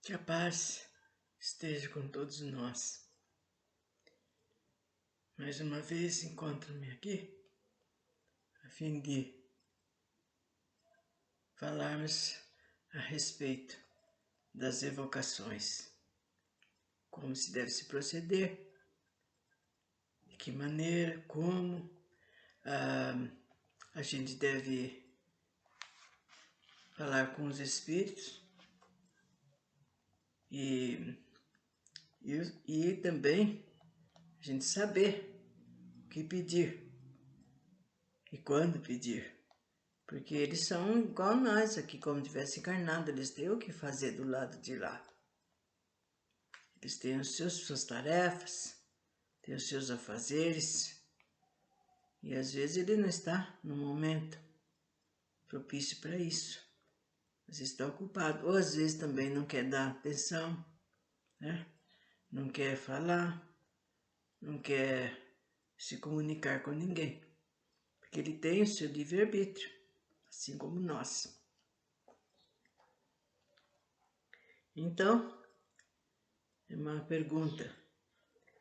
Que a paz esteja com todos nós. Mais uma vez encontro-me aqui a fim de falarmos a respeito das evocações, como se deve se proceder, de que maneira, como a gente deve falar com os espíritos e também a gente saber o que pedir e quando pedir. Porque eles são igual nós aqui, como tivesse encarnado, eles têm o que fazer do lado de lá. Eles têm as suas tarefas, têm os seus afazeres, e às vezes ele não está no momento propício para isso. Às vezes está ocupado, ou às vezes também não quer dar atenção, né? Não quer falar, não quer se comunicar com ninguém, porque ele tem o seu livre-arbítrio, assim como nós. Então, é uma pergunta: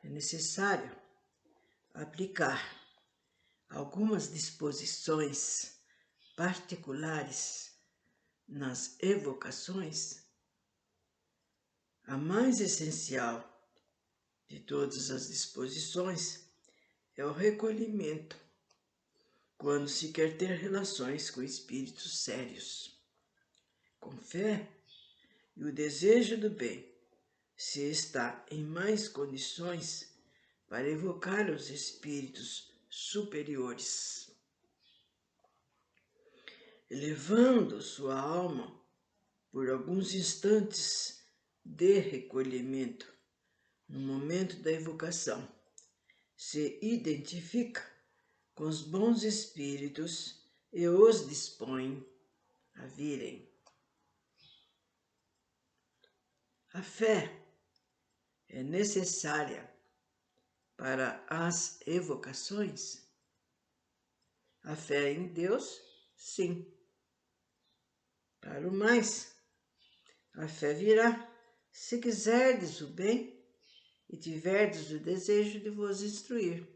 é necessário aplicar algumas disposições particulares nas evocações? A mais essencial de todas as disposições é o recolhimento, quando se quer ter relações com espíritos sérios, com fé e o desejo do bem. Se está em mais condições para evocar os espíritos superiores, elevando sua alma por alguns instantes de recolhimento. No momento da evocação, se identifica com os bons espíritos e os dispõe a virem. A fé é necessária para as evocações? A fé em Deus, sim. Para o mais, a fé virá, se quiserdes o bem e tiverdes o desejo de vos instruir.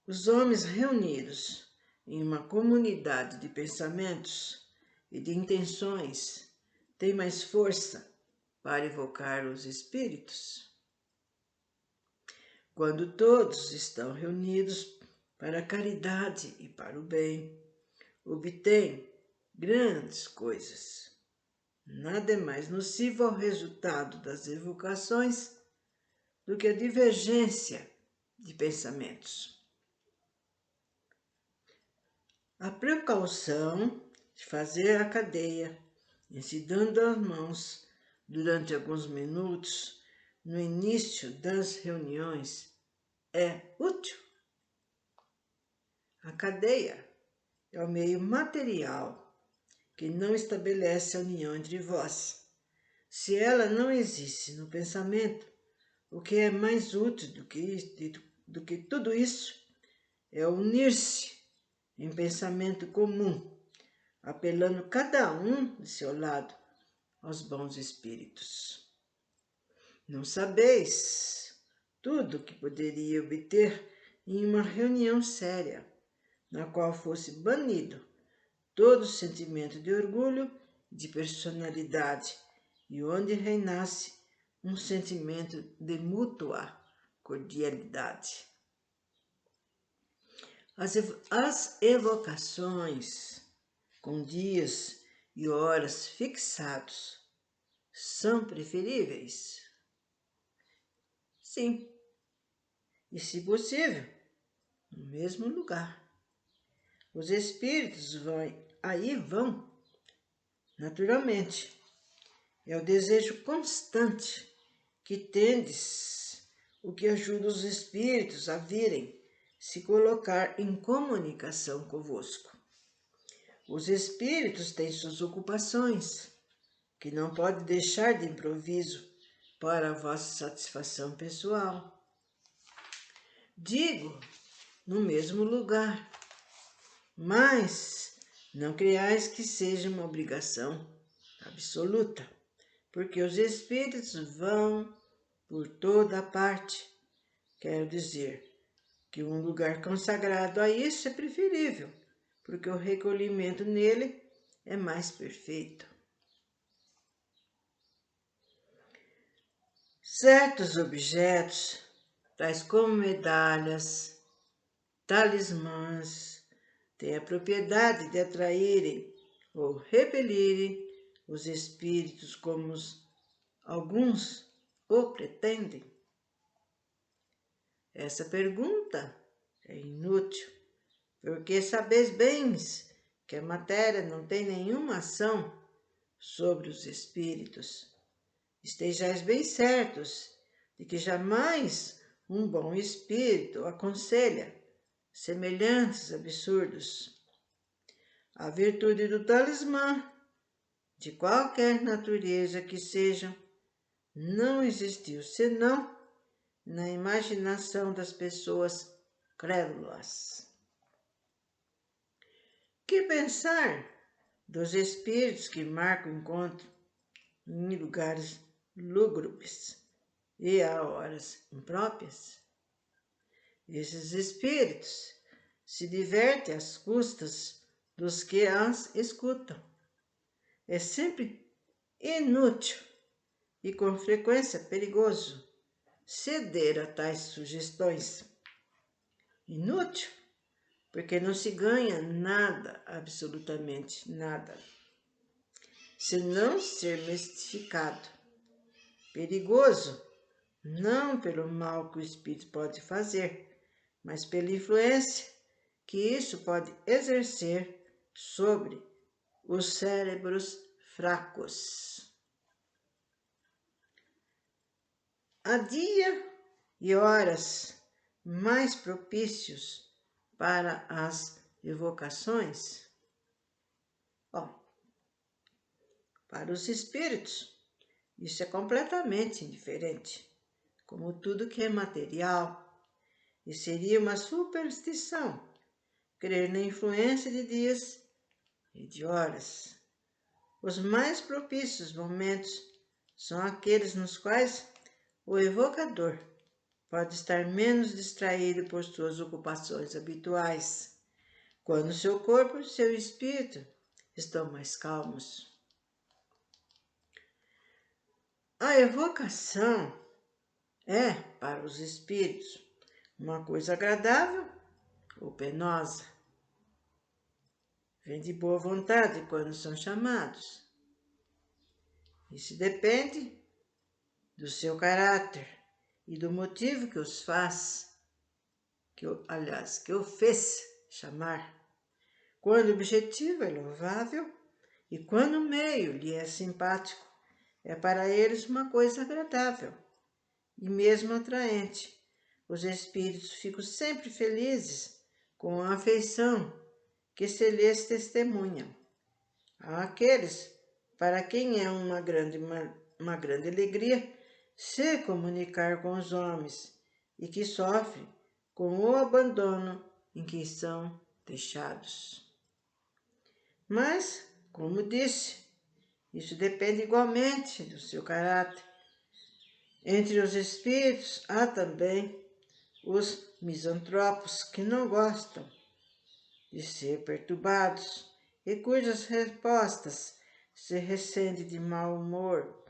Os homens reunidos em uma comunidade de pensamentos e de intenções têm mais força para evocar os espíritos? Quando todos estão reunidos para a caridade e para o bem, obtêm grandes coisas. Nada é mais nocivo ao resultado das evocações do que a divergência de pensamentos. A precaução de fazer a cadeia, em se dando as mãos durante alguns minutos no início das reuniões, é útil. A cadeia é o meio material que não estabelece a união entre vós. Se ela não existe no pensamento, o que é mais útil do que tudo isso é unir-se em pensamento comum, apelando cada um de seu lado aos bons espíritos. Não sabeis tudo o que poderia obter em uma reunião séria, na qual fosse banido todo sentimento de orgulho, de personalidade, e onde reinasse um sentimento de mútua cordialidade. As evocações com dias e horas fixados são preferíveis? Sim, e se possível, no mesmo lugar. Os espíritos vão naturalmente. É o desejo constante que tendes, o que ajuda os espíritos a virem se colocar em comunicação convosco. Os espíritos têm suas ocupações, que não pode deixar de improviso para a vossa satisfação pessoal. Digo, no mesmo lugar, mas não creiais que seja uma obrigação absoluta, porque os espíritos vão por toda parte. Quero dizer que um lugar consagrado a isso é preferível, porque o recolhimento nele é mais perfeito. Certos objetos, tais como medalhas, talismãs, têm a propriedade de atraírem ou repelirem os espíritos como alguns o pretendem. Essa pergunta é inútil, porque sabeis bem que a matéria não tem nenhuma ação sobre os espíritos. Estejais bem certos de que jamais um bom espírito aconselha semelhantes absurdos. A virtude do talismã, de qualquer natureza que sejam, não existiu senão na imaginação das pessoas crédulas. Que pensar dos espíritos que marcam encontro em lugares lúgubres e a horas impróprias? Esses espíritos se divertem às custas dos que as escutam. É sempre inútil e com frequência perigoso ceder a tais sugestões. Inútil, porque não se ganha nada, absolutamente nada, senão ser mistificado. Perigoso, não pelo mal que o espírito pode fazer, mas pela influência que isso pode exercer sobre os cérebros fracos. Há dia e horas mais propícios para as evocações? Para os espíritos, isso é completamente indiferente, como tudo que é material, e seria uma superstição crer na influência de dias e de horas. Os mais propícios momentos são aqueles nos quais o evocador pode estar menos distraído por suas ocupações habituais, quando seu corpo e seu espírito estão mais calmos. A evocação é, para os espíritos, uma coisa agradável ou penosa. Vem de boa vontade quando são chamados. Isso depende do seu caráter e do motivo que os faz, que o fez chamar. Quando o objetivo é louvável e quando o meio lhe é simpático, é para eles uma coisa agradável e mesmo atraente. Os espíritos ficam sempre felizes com a afeição que se lhes testemunham. Há aqueles para quem é uma grande alegria se comunicar com os homens e que sofrem com o abandono em que são deixados. Mas, como disse, isso depende igualmente do seu caráter. Entre os espíritos há também os misantropos que não gostam de ser perturbados e cujas respostas se ressentem de mau humor,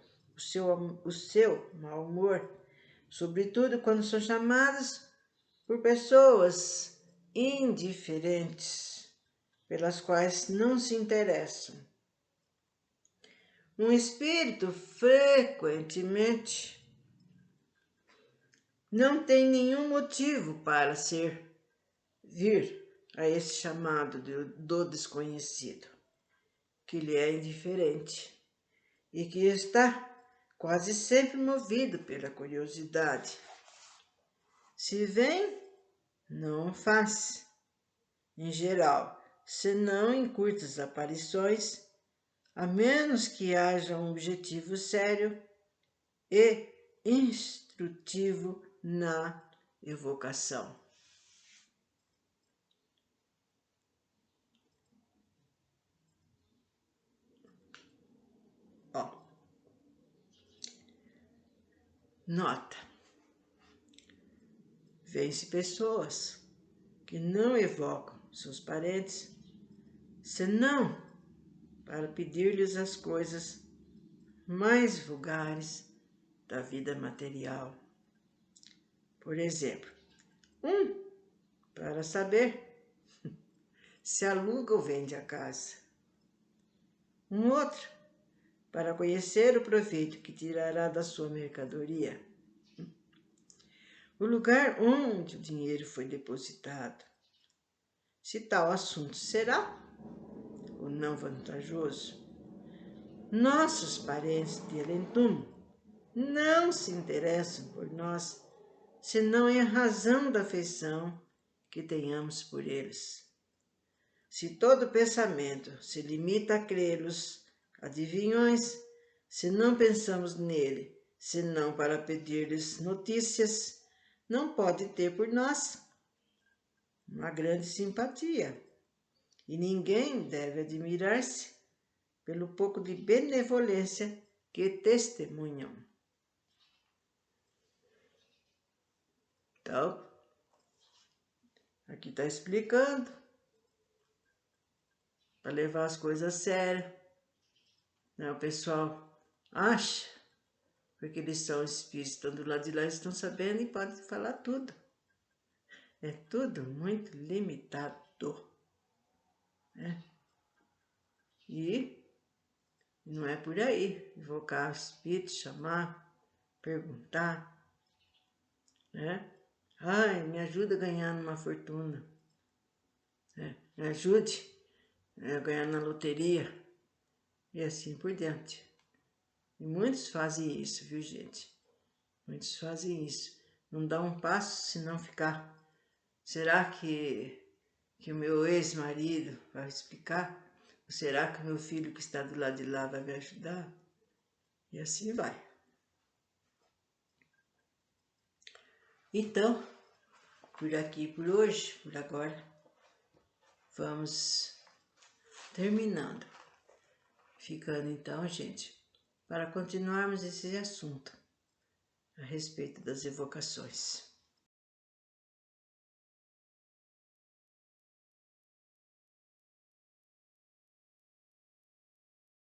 o seu mau humor, sobretudo quando são chamadas por pessoas indiferentes, pelas quais não se interessam. Um espírito frequentemente não tem nenhum motivo para vir a esse chamado do desconhecido, que lhe é indiferente e que está quase sempre movido pela curiosidade. Se vem, não faz, em geral, senão em curtas aparições, a menos que haja um objetivo sério e instrutivo na evocação. Nota. Vêm-se pessoas que não evocam seus parentes, senão para pedir-lhes as coisas mais vulgares da vida material. Por exemplo, para saber se aluga ou vende a casa. Outro, para conhecer o proveito que tirará da sua mercadoria. O lugar onde o dinheiro foi depositado. Se tal assunto será ou não vantajoso. Nossos parentes de além-túmulo não se interessam por nós, senão em razão da afeição que tenhamos por eles. Se todo pensamento se limita a crê-los adivinhões, se não pensamos nele, senão para pedir-lhes notícias, não pode ter por nós uma grande simpatia. E ninguém deve admirar-se pelo pouco de benevolência que testemunham. Então, aqui está explicando, para levar as coisas a sério. Né? O pessoal acha, porque eles são espíritos, estão do lado de lá, eles estão sabendo e podem falar tudo. É tudo muito limitado. Né? E não é por aí. Invocar o espírito, chamar, perguntar. Né? Ai, me ajuda a ganhar uma fortuna. Né? Me ajude a ganhar na loteria. E assim por diante. E muitos fazem isso, viu, gente? Muitos fazem isso. Não dá um passo se não ficar. Será que o meu ex-marido vai explicar? Ou será que o meu filho que está do lado de lá vai me ajudar? E assim vai. Então, por aqui, por hoje, por agora, vamos terminando. Ficando então, gente, para continuarmos esse assunto a respeito das evocações.